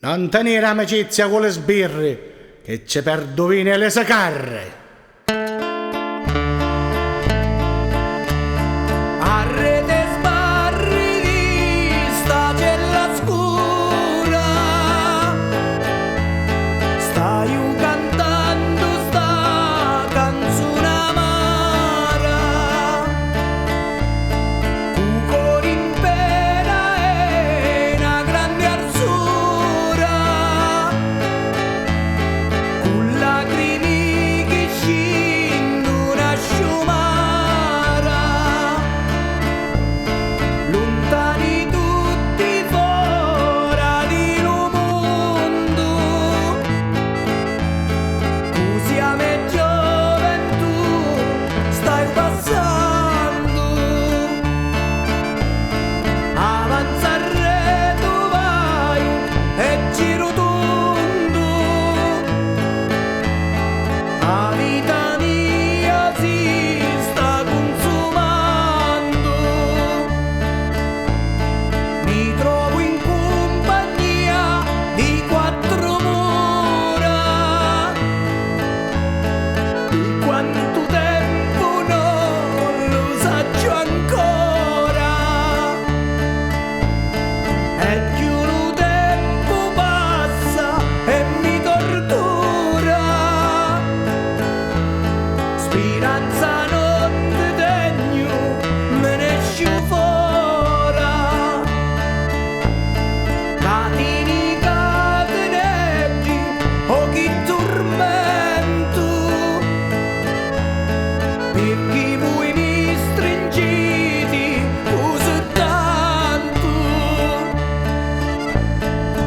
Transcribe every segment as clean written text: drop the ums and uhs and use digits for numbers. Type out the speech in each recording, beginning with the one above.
Non tenere amicizia con le sbirre, che ci perdovine le sacarre. Arrete sbarri di sta cella scura, stai cantando sta canzone amara, cu cor in pena e una grande arzura, cu lacrimi che scendono a sciumara. Lontani tutti fuori di un mondo, così a me gioventù stai passando, avanza arredo vai e giro tondo, la vita mia si sta consumando. Mi trovo in compagnia di quattro mura. Di quanto tempo non lo saggio ancora. E più lo tempo passa e mi tortura. Speranza non ti degno, me ne esce fuori. Catini cateneggi o chi tormento, perché voi mi stringete così tanto,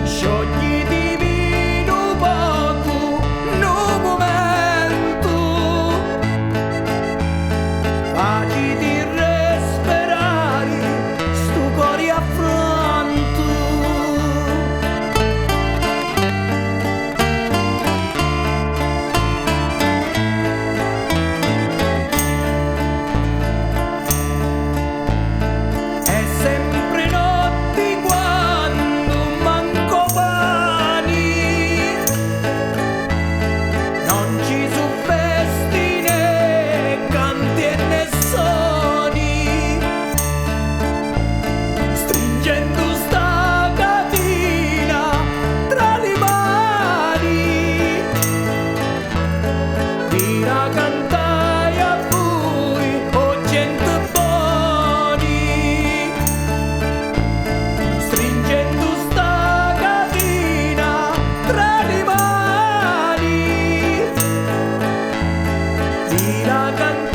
scioglitemi un poco un momento, faciti respirare sto cuore affronto. È sempre notte quando manco pani, non ci su festi né canti e né suoni, stringendo sta catena tra le mani, vi la cantai a voi, o gente buoni, stringendo sta catena tra le mani, vi la cantai